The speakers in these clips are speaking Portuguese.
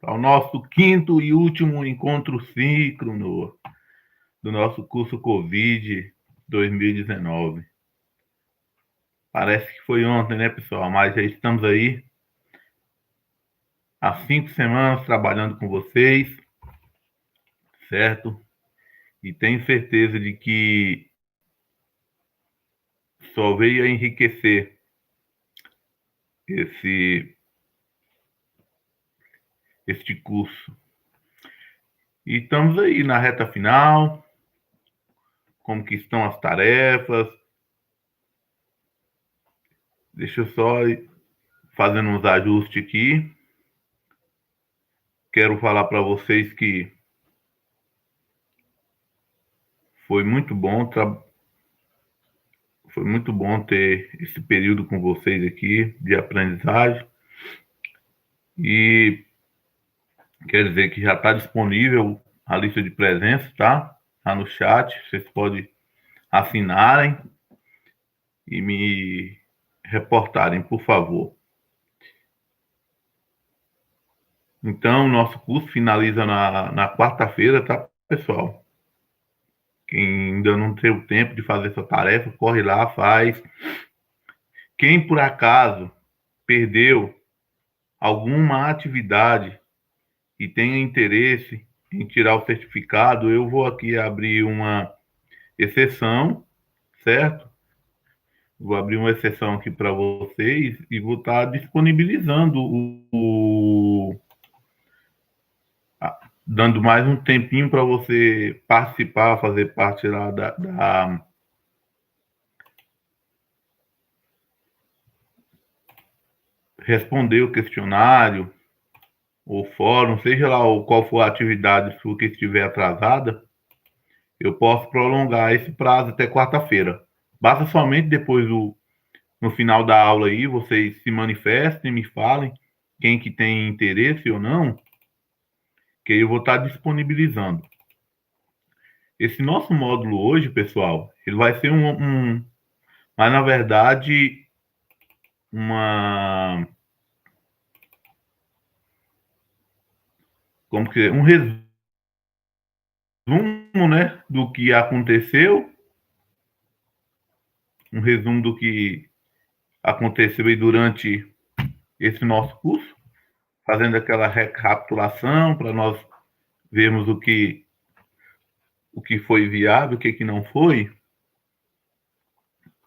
Ao nosso quinto e último encontro síncrono do nosso curso Covid 2019. Parece que foi ontem, né, pessoal? Mas já estamos aí há 5 semanas trabalhando com vocês, certo? E tenho certeza de que só veio a enriquecer este curso. E estamos aí na reta final, como que estão as tarefas. Deixa eu só ir fazendo uns ajustes aqui. Quero falar para vocês que foi muito bom ter esse período com vocês aqui de aprendizagem. E quer dizer que já está disponível a lista de presença, tá? Tá no chat, vocês podem assinarem e me reportarem, por favor. Então, nosso curso finaliza na quarta-feira, tá, pessoal? Quem ainda não teve tempo de fazer essa tarefa, corre lá, faz. Quem por acaso perdeu alguma atividade e tenha interesse em tirar o certificado, eu vou aqui abrir uma exceção, certo? Vou abrir uma exceção aqui para vocês e vou estar disponibilizando dando mais um tempinho para você participar, fazer parte lá responder o questionário, o fórum, seja lá qual for a atividade sua que estiver atrasada, eu posso prolongar esse prazo até quarta-feira. Basta somente depois no final da aula aí, vocês se manifestem, me falem quem que tem interesse ou não, que eu vou estar disponibilizando. Esse nosso módulo hoje, pessoal, ele vai ser mas na verdade, um resumo, né, do que aconteceu, um resumo do que aconteceu aí durante esse nosso curso, fazendo aquela recapitulação para nós vermos o que foi viável, o que não foi.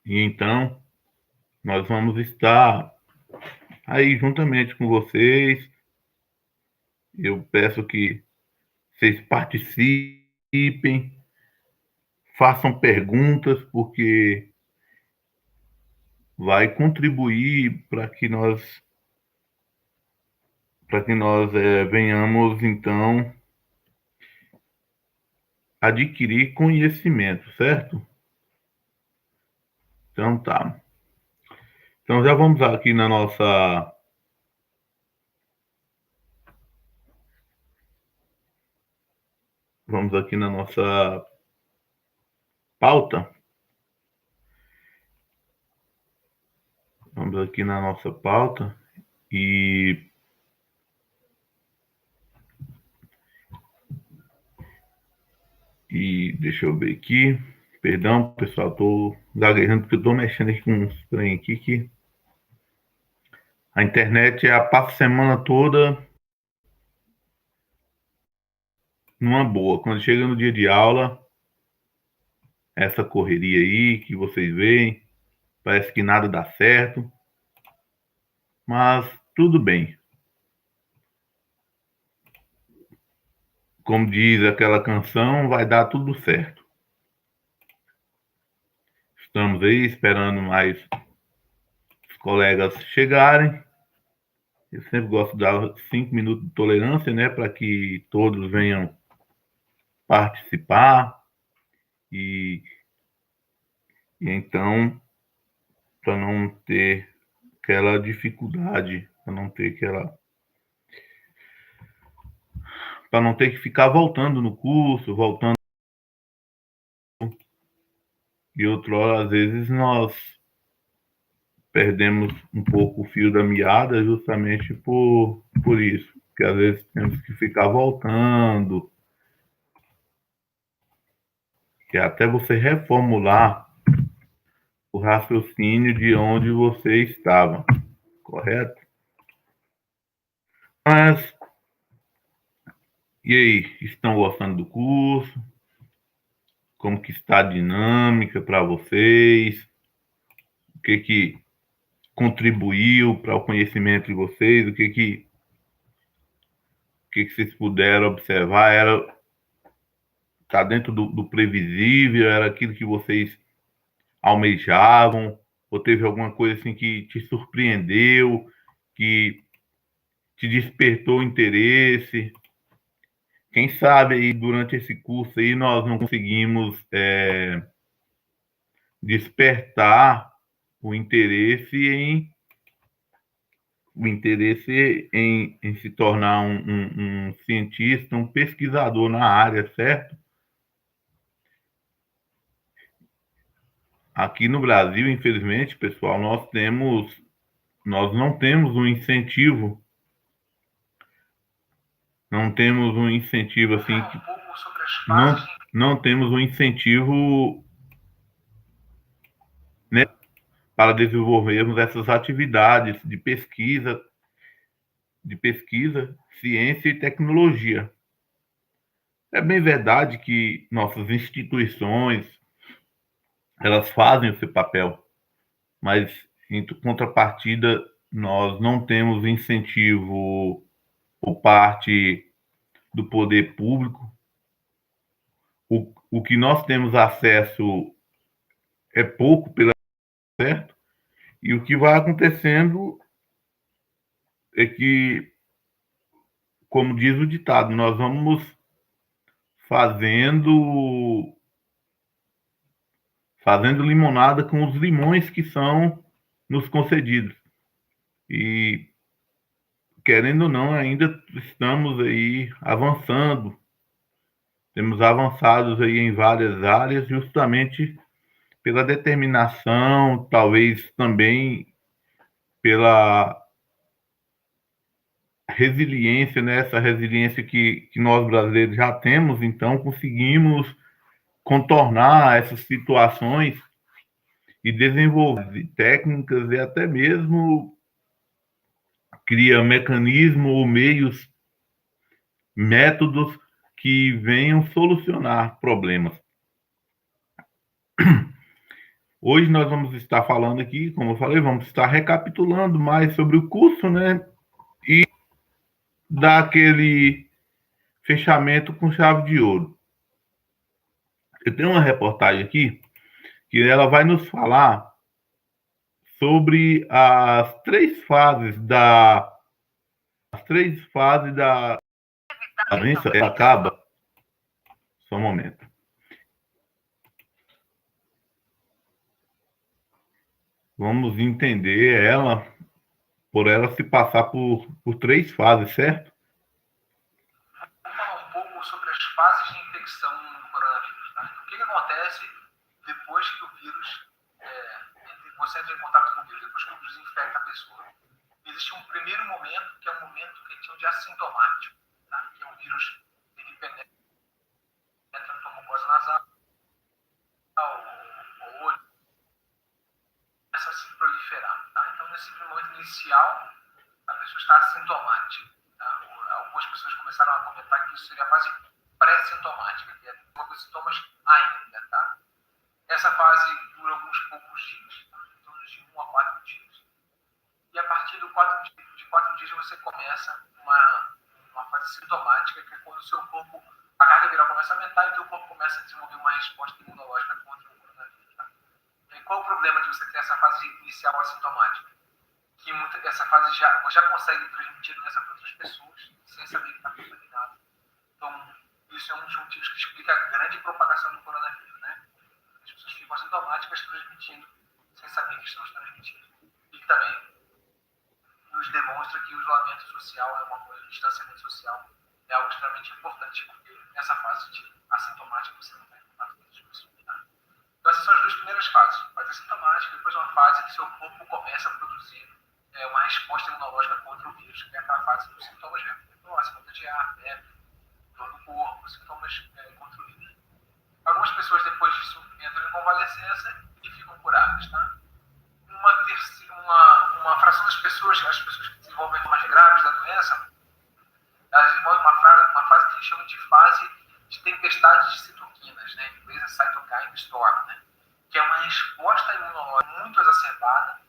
E então, nós vamos estar aí juntamente com vocês. Eu peço que vocês participem, façam perguntas, porque vai contribuir para que nós venhamos, então, adquirir conhecimento, certo? Então, tá. Então, já vamos aqui na nossa pauta. Vamos aqui na nossa pauta e deixa eu ver aqui. Perdão, pessoal, estou gaguejando porque estou mexendo aqui com uns trem aqui que a internet passa a semana toda numa boa. Quando chega no dia de aula, essa correria aí que vocês veem, parece que nada dá certo, mas tudo bem. Como diz aquela canção, vai dar tudo certo. Estamos aí esperando mais os colegas chegarem. Eu sempre gosto de dar 5 minutos de tolerância, né, para que todos venham participar e então, para não ter aquela dificuldade, para não ter que ficar voltando no curso, voltando. E outrora, às vezes, nós perdemos um pouco o fio da meada justamente por isso. que às vezes temos que ficar voltando, que até você reformular o raciocínio de onde você estava, correto? Mas, e aí, estão gostando do curso? Como que está a dinâmica para vocês? O que que contribuiu para o conhecimento de vocês? O que que vocês puderam observar? Era tá dentro do previsível? Era aquilo que vocês almejavam? Ou teve alguma coisa assim que te surpreendeu, que te despertou interesse? Quem sabe aí durante esse curso aí nós não conseguimos despertar o interesse em em se tornar um cientista, um pesquisador na área, certo? Aqui no Brasil, infelizmente, pessoal, nós não temos um incentivo, não temos um incentivo assim, não, não temos um incentivo, né, para desenvolvermos essas atividades de pesquisa, ciência e tecnologia. É bem verdade que nossas instituições, elas fazem o seu papel, mas em contrapartida nós não temos incentivo por parte do poder público. O que nós temos acesso é pouco, pela certo, e o que vai acontecendo é que, como diz o ditado, nós vamos fazendo fazendo limonada com os limões que são nos concedidos. E querendo ou não, ainda estamos aí avançando. Temos avançados aí em várias áreas, justamente pela determinação, talvez também pela resiliência, né? Essa resiliência que nós brasileiros já temos, então conseguimos contornar essas situações e desenvolver técnicas e até mesmo cria mecanismos ou meios, métodos que venham solucionar problemas. Hoje nós vamos estar falando aqui, como eu falei, vamos estar recapitulando mais sobre o curso, né? E dar aquele fechamento com chave de ouro. Eu tenho uma reportagem aqui que ela vai nos falar sobre as três fases da doença. Ela acaba. Só um momento. Vamos entender ela por ela se passar por três fases, certo? Vamos falar um pouco sobre as fases de infecção do coronavírus. Tá? O que acontece depois que o vírus, você entra em contato com o vírus, depois que o vírus infecta a pessoa? Existe um primeiro momento, que é um momento que a gente chama de assintomático, tá? Que é o vírus, ele penetra na mucosa nasal, o olho, começa a se proliferar. Tá? Então, nesse momento inicial, a pessoa está assintomática. Tá? Algumas pessoas começaram a comentar que isso seria a fase pré-sintomática, que é com sintomas ainda. Tá? Essa fase dura alguns poucos dias, tá? Em torno de 1 a 4 dias. E a partir de 4 dias você começa uma fase sintomática, que é quando o seu corpo, a carga viral começa a aumentar e o seu corpo começa a desenvolver uma resposta imunológica contra o coronavírus. Tá? E qual o problema de você ter essa fase inicial assintomática? Que essa fase já consegue transmitir doença para outras pessoas sem saber que está contaminado. Então, isso é um dos motivos que explica a grande propagação do coronavírus, né? As pessoas ficam assintomáticas transmitindo sem saber que estão transmitindo. E que também nos demonstra que o isolamento social é uma coisa, o distanciamento social é algo extremamente importante, porque nessa fase de assintomática você não está em contato com outras pessoas. Tá? Então, essas são as duas primeiras fases. Fase assintomática, depois uma fase que seu corpo começa a produzir uma resposta imunológica contra o vírus, que é a fase dos sintomas mesmo. nossa, falta de ar, febre, dor no corpo, sintomas controlados. Algumas pessoas depois disso entram em convalescença e ficam curadas, tá? Uma fração das pessoas, as pessoas que desenvolvem formas graves da doença, elas desenvolvem uma fase que a gente chama de fase de tempestade de citoquinas, né? Em inglês é cytokine storm, né? Que é uma resposta imunológica muito exacerbada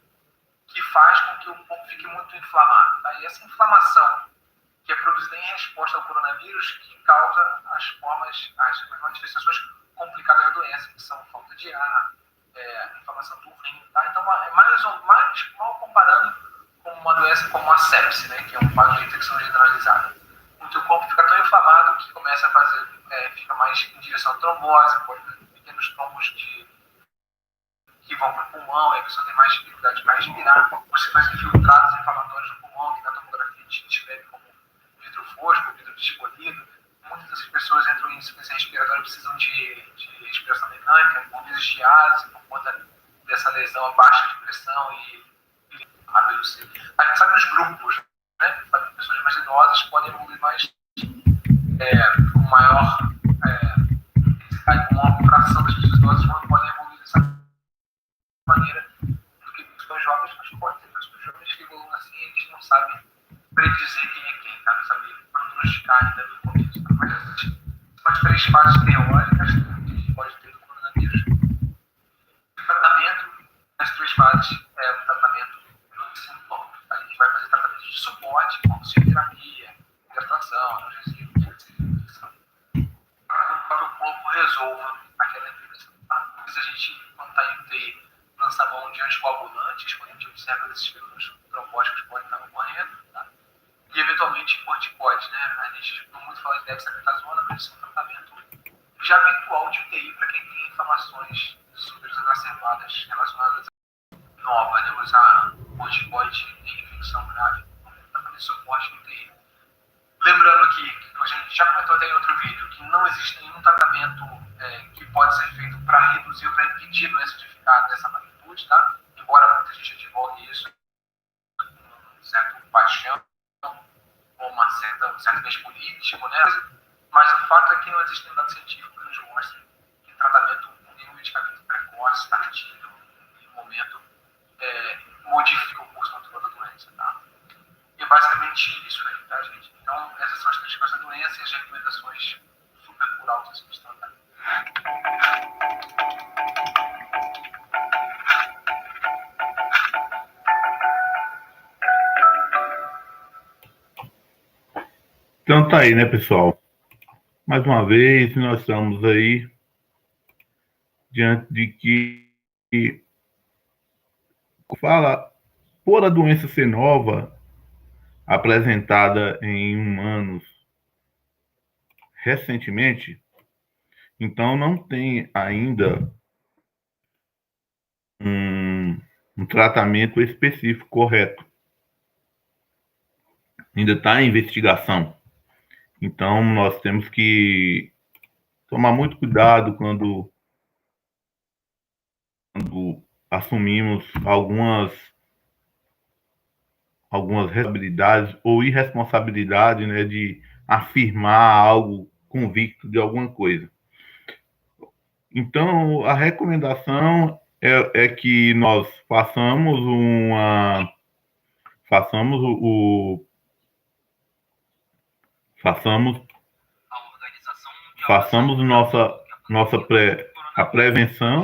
que faz com que o corpo fique muito inflamado. Tá? E essa inflamação que é produzida em resposta ao coronavírus que causa as manifestações complicadas da doença, que são falta de ar, inflamação do rim. Tá? Então, é mais mal comparando com uma doença como a sepse, né? Que é um quadro de infecção generalizada. Onde o corpo fica tão inflamado que começa a fazer, fica mais em direção à trombose, pode ter pequenos trombos que vão para o pulmão, e a pessoa tem mais dificuldade para respirar. Você faz infiltrados inflamatórios no pulmão, que na tomografia a gente descreve como vidro fosco, vidro descolhido. Muitas dessas pessoas entram em insuficiência respiratória e precisam de respiração mecânica, por vezes diálise, por conta dessa lesão, baixa de pressão e AVC. A gente sabe os grupos, né? Sabe que pessoas mais idosas podem evoluir mais com maior uma fração das pessoas idosas podem evoluir dessa maneira do que pessoas jovens, mas pode ter pessoas jovens que evoluem assim e eles não sabem predizer quem é quem, tá? Não sabem prognosticar ainda do começo. Tá? Mas são as 3 fases teóricas que a gente pode ter do coronavírus. O tratamento, as 3 fases, é o tratamento dos sintomas. A gente vai fazer tratamento de suporte, como fisioterapia, hidratação, analgesia, para que o corpo resolva aquela infecção. Tá? Às vezes a gente, quando está em UTI, lança a mão de anticoagulantes, quando a gente observa esses fenômenos trombóticos que podem estar ocorrendo, tá? E eventualmente corticoides, né? A gente não muito fala de dexametasona, mas isso é um tratamento já habitual de UTI para quem tem inflamações super exacerbadas relacionadas a nova, né? Usar corticoide em infecção grave para fazer suporte de UTI. Lembrando que a gente já comentou até em outro vídeo que não existe nenhum tratamento que pode ser feito para reduzir ou para impedir a doença de ficar dessa magnitude, tá? Embora muita gente divulgue isso com um certo paixão ou um certo mesmo, né? Mas o fato é que não existe nenhum dado científico que nos mostre que tratamento com nenhum medicamento precoce, tardio, em um momento, modifica o curso natural da doença, tá? E é basicamente isso aí, tá, gente? Então, essas são as características da doença e as recomendações super por alto assim, instantâneas. Então tá aí, né, pessoal? Mais uma vez, nós estamos aí diante de que fala por a doença ser nova, apresentada em humanos recentemente, então não tem ainda um tratamento específico correto. Ainda está em investigação. Então nós temos que tomar muito cuidado quando assumimos algumas responsabilidades ou irresponsabilidade, né, de afirmar algo convicto de alguma coisa. Então, a recomendação é que nós façamos a prevenção,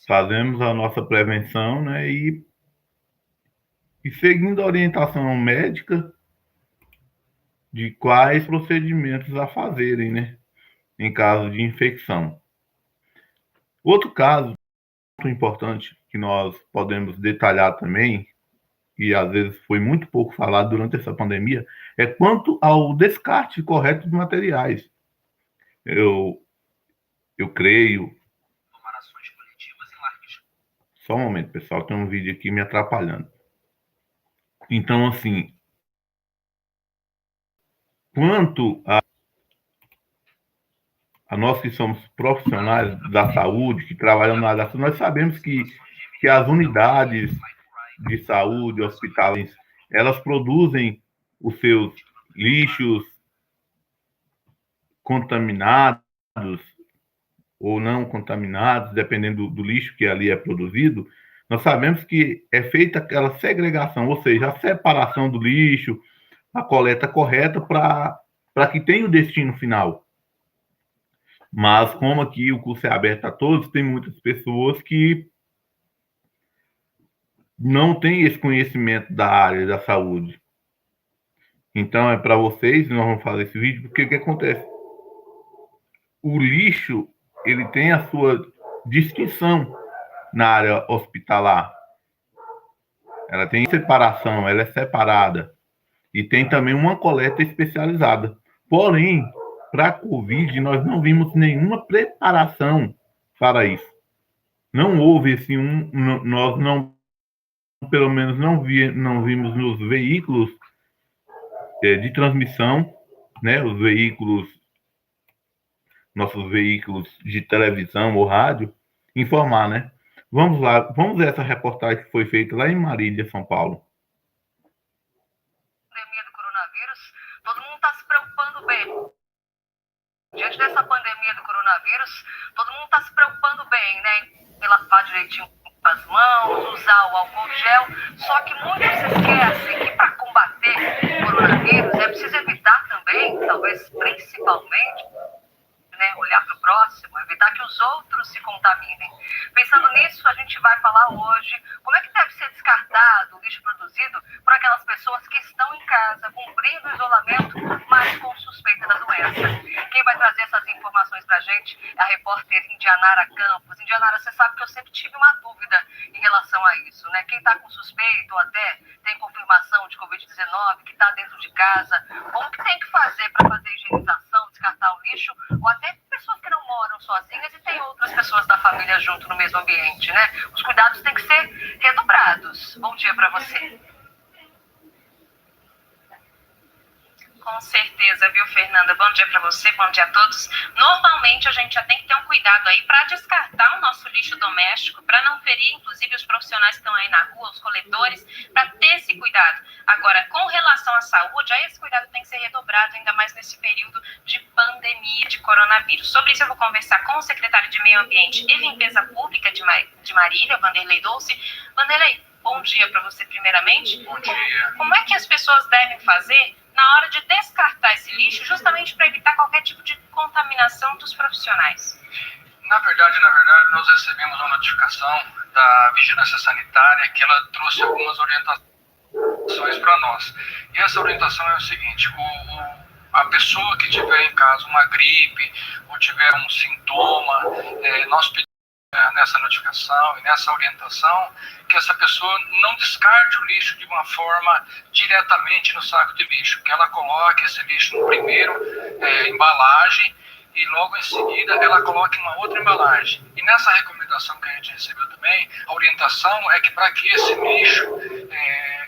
fazemos a nossa prevenção, né, e seguindo a orientação médica de quais procedimentos a fazerem, né, em caso de infecção. Outro caso muito importante que nós podemos detalhar também, e às vezes foi muito pouco falado durante essa pandemia, é quanto ao descarte correto de materiais. Eu creio. Só um momento, pessoal, tem um vídeo aqui me atrapalhando. Então, assim, quanto a nós que somos profissionais da saúde, que trabalhamos na área da saúde, nós sabemos que as unidades de saúde, hospitais, elas produzem os seus lixos contaminados ou não contaminados, dependendo do lixo que ali é produzido, nós sabemos que é feita aquela segregação, ou seja, a separação do lixo, a coleta correta para que tenha o destino final. Mas como aqui o curso é aberto a todos, tem muitas pessoas que não têm esse conhecimento da área da saúde. Então é para vocês, nós vamos fazer esse vídeo, porque o que acontece? O lixo, ele tem a sua distinção na área hospitalar. Ela tem separação, ela é separada. E tem também uma coleta especializada. Porém, para a Covid, nós não vimos nenhuma preparação para isso. Não houve assim nós não, pelo menos não vimos nos veículos de transmissão, né, os veículos, nossos veículos de televisão ou rádio, informar, né? Vamos lá, vamos ver essa reportagem que foi feita lá em Marília, São Paulo. Pandemia do coronavírus, todo mundo está se preocupando bem. Diante dessa pandemia do coronavírus, todo mundo está se preocupando bem, né? Em lavar direitinho as mãos, usar o álcool gel. Só que muitos esquecem que para combater o coronavírus é preciso evitar também, talvez principalmente, né, olhar para o próximo, evitar que os outros se contaminem. Pensando nisso, a gente vai falar hoje como é que deve ser descartado o lixo produzido por aquelas pessoas que estão em casa, cumprindo o isolamento, mas com suspeita da doença. Quem vai trazer essas informações para a gente é a repórter Indianara Campos. Indianara, você sabe que eu sempre tive uma dúvida em relação a isso, né? Quem está com suspeita ou até tem confirmação de Covid-19, que está dentro de casa, como que tem que fazer para fazer higienização, descartar o lixo, ou até pessoas que não moram sozinhas e tem outras pessoas da família junto no mesmo ambiente, né? Os cuidados têm que ser redobrados. Bom dia para você. Com certeza, viu, Fernanda? Bom dia para você, bom dia a todos. Normalmente a gente já tem que ter um cuidado aí para descartar o nosso lixo doméstico, para não ferir, inclusive, os profissionais que estão aí na rua, os coletores, para ter esse cuidado. Agora, com relação à saúde, aí esse cuidado tem que ser redobrado, ainda mais nesse período de pandemia de coronavírus. Sobre isso eu vou conversar com o secretário de Meio Ambiente e Limpeza Pública de Marília, Vanderlei Dolce. Vanderlei, bom dia para você primeiramente. Bom dia. Como é que as pessoas devem fazer na hora de descartar esse lixo, justamente para evitar qualquer tipo de contaminação dos profissionais? Na verdade, nós recebemos uma notificação da Vigilância Sanitária que ela trouxe algumas orientações para nós. E essa orientação é o seguinte: a pessoa que tiver em casa uma gripe ou tiver um sintoma, nós pedimos nessa notificação e nessa orientação que essa pessoa não descarte o lixo de uma forma diretamente no saco de lixo, que ela coloque esse lixo no primeiro embalagem e logo em seguida ela coloque uma outra embalagem. E nessa recomendação que a gente recebeu também, a orientação é que para que esse lixo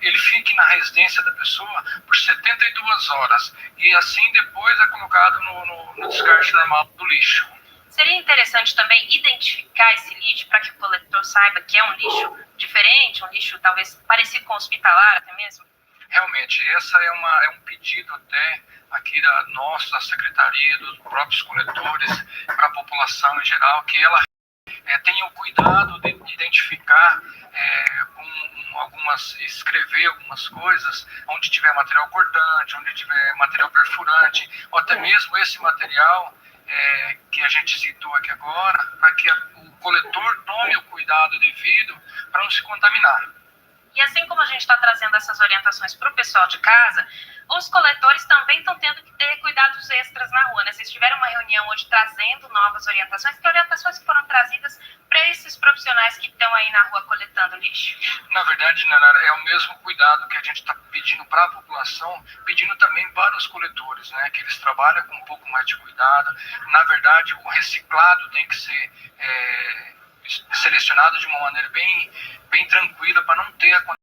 ele fique na residência da pessoa por 72 horas e assim depois é colocado no descarte normal do lixo. Seria interessante também identificar esse lixo para que o coletor saiba que é um lixo diferente, um lixo talvez parecido com hospitalar até mesmo? Realmente, essa é um pedido até aqui da secretaria, dos próprios coletores, para a população em geral, que ela tenha o cuidado de identificar, escrever algumas coisas, onde tiver material cortante, onde tiver material perfurante, ou até mesmo esse material que a gente citou aqui agora, para que o coletor tome o cuidado devido para não se contaminar. E assim como a gente está trazendo essas orientações para o pessoal de casa, os coletores também estão tendo que ter cuidados extras na rua, né? Vocês tiveram uma reunião hoje trazendo novas orientações, que orientações que foram trazidas para esses profissionais que estão aí na rua coletando lixo? Na verdade, Nanara, é o mesmo cuidado que a gente está pedindo para a população, pedindo também para os coletores, né? Que eles trabalhem com um pouco mais de cuidado. Na verdade, o reciclado tem que ser selecionado de uma maneira bem tranquila para não ter a...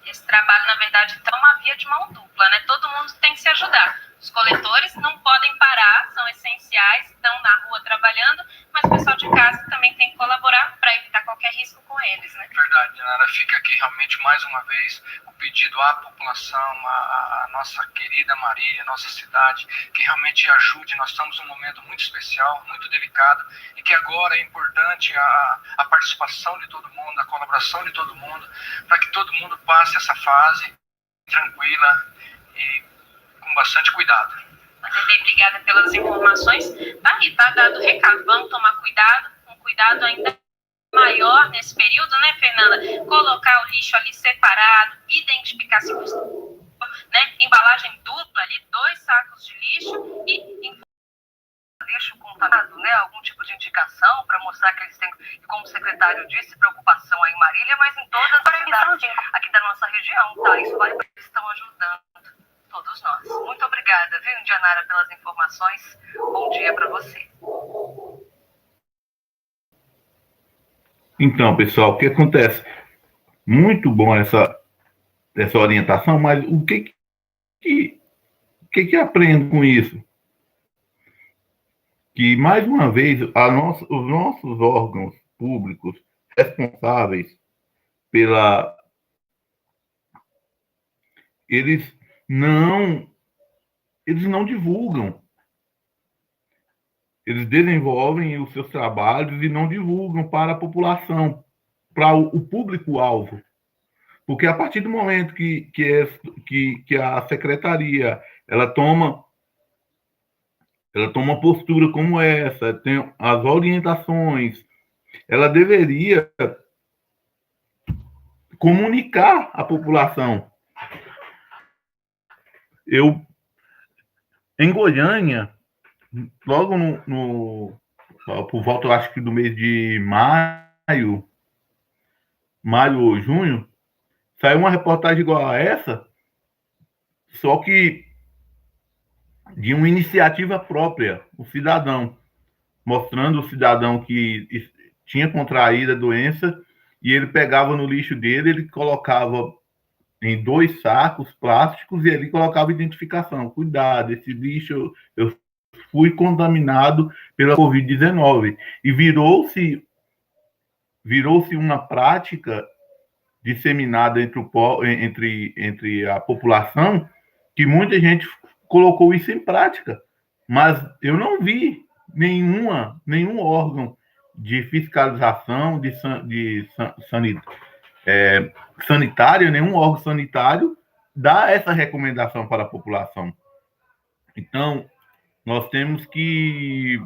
Esse trabalho, na verdade, então, é uma via de mão dupla, né? Todo mundo tem que se ajudar. Os coletores não podem parar, são essenciais, estão na rua trabalhando, mas o pessoal de casa também tem que colaborar para evitar qualquer risco com eles, né? Verdade, Nara. Fica aqui realmente mais uma vez o pedido à população, à nossa querida Marília, nossa cidade, que realmente ajude. Nós estamos num momento muito especial, muito delicado, e que agora é importante a participação de todo mundo, a colaboração de todo mundo, para que todo mundo passe essa fase tranquila e com bastante cuidado. Bem, obrigada pelas informações. Tá aí, tá dado o recado. Vamos tomar cuidado, um cuidado ainda maior nesse período, né, Fernanda? Colocar o lixo ali separado, identificar se possível, né? Embalagem dupla ali, 2 sacos de lixo e lixo contaminado, né? Algum tipo de indicação para mostrar que eles têm, como o secretário disse, preocupação aí em Marília, mas em todas as cidades aqui da nossa região, tá? Isso vale para eles estão ajudando todos nós. Muito obrigada, viu, Indianara, pelas informações. Bom dia para você. Então, pessoal, o que acontece? Muito bom essa orientação, mas o que aprendo com isso? Que, mais uma vez, os nossos órgãos públicos responsáveis eles não divulgam. Eles desenvolvem os seus trabalhos e não divulgam para a população, para o público-alvo. Porque a partir do momento que a secretaria ela toma uma postura como essa, tem as orientações, ela deveria comunicar à população. Em Goiânia, logo por volta, eu acho que do mês de maio ou junho, saiu uma reportagem igual a essa, só que de uma iniciativa própria, o cidadão, mostrando o cidadão que tinha contraído a doença e ele pegava no lixo dele, ele colocava em 2 sacos plásticos e ele colocava identificação. Cuidado, esse lixo eu fui contaminado pela Covid-19. E virou-se uma prática disseminada entre a população, que muita gente colocou isso em prática. Mas eu não vi nenhum órgão de fiscalização sanitária, nenhum órgão sanitário dá essa recomendação para a população. Então, nós temos que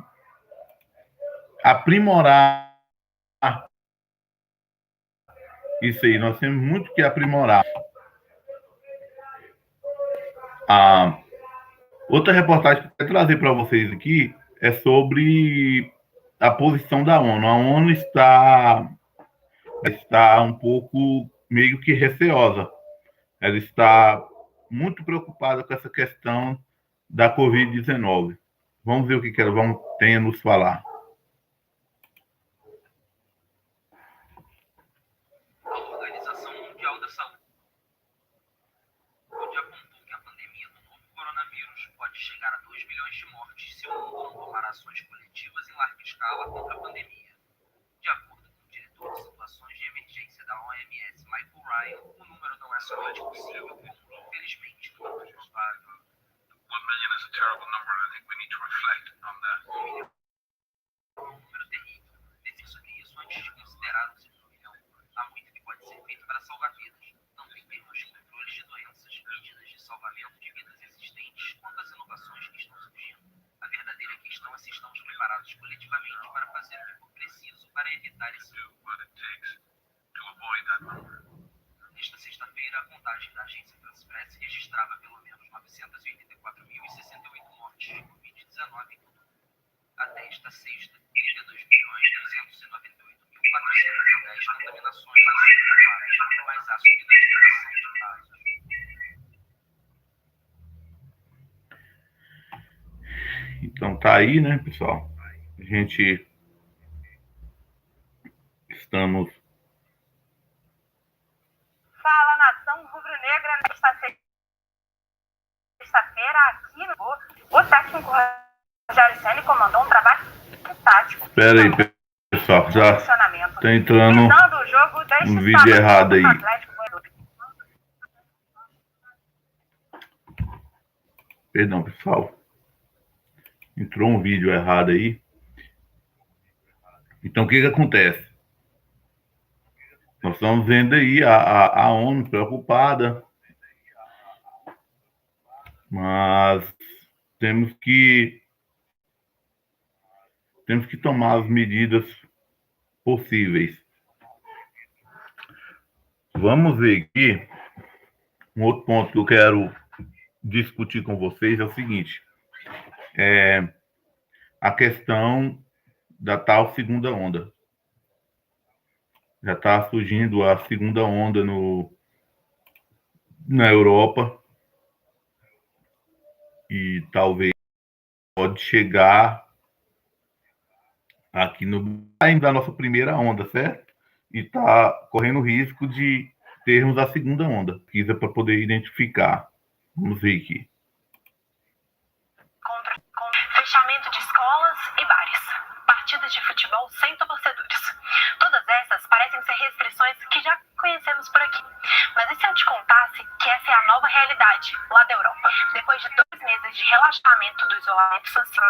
aprimorar isso aí, nós temos muito que aprimorar. Outra reportagem que eu quero trazer para vocês aqui é sobre a posição da ONU. A ONU está um pouco meio que receosa. Ela está muito preocupada com essa questão da Covid-19. Vamos ver o que ela tem a nos falar. A Organização Mundial da Saúde apontou que a pandemia do novo coronavírus pode chegar a 2 milhões de mortes se o mundo não tomar ações coletivas em larga escala contra a pandemia. De acordo com o diretor de situações de emergência da OMS, Michael Ryan, o número não é somente possível, como infelizmente muito provável. 1 million is a terrible number, and I think we need to reflect on that. Um número terrível. Pense sobre isso antes de considerar o segundo milhão. Há muito que pode ser feito para salvar vidas, tanto em termos de controles de doenças, medidas de salvamento de vidas existentes, quanto as inovações que estão surgindo. A verdadeira questão é se estamos preparados coletivamente para fazer o que for preciso para evitar esse número. Nesta sexta-feira, a contagem da agência France Press registrava pelo menos 984.068 mortes de Covid-19 em todo o mundo. Até esta sexta, 32.298.410 contaminações confirmadas, mas há subnotificação de casos. Então tá aí, né, pessoal? A gente estamos... Fala, nação rubro-negra, nesta sexta-feira aqui no o técnico Rogério Ceni comandou um trabalho tático. Espera aí, pessoal, já tá entrando o jogo deste um vídeo errado aí. Perdão, pessoal. Entrou um vídeo errado aí. Então, o que acontece? Nós estamos vendo aí a ONU preocupada, mas temos que tomar as medidas possíveis. Vamos ver aqui. Um outro ponto que eu quero discutir com vocês é o seguinte: a questão da tal segunda onda. Já está surgindo a segunda onda na Europa e talvez pode chegar aqui no ainda a nossa primeira onda, certo? E está correndo risco de termos a segunda onda. Precisa para poder identificar. Vamos ver aqui. Fechamento de escolas e bares. Partidas de futebol sem torcedores. Todas essas parecem ser restrições que já conhecemos por aqui. Mas e se eu te contasse que essa é a nova realidade lá da Europa? Depois de 2 meses de relaxamento do isolamento social,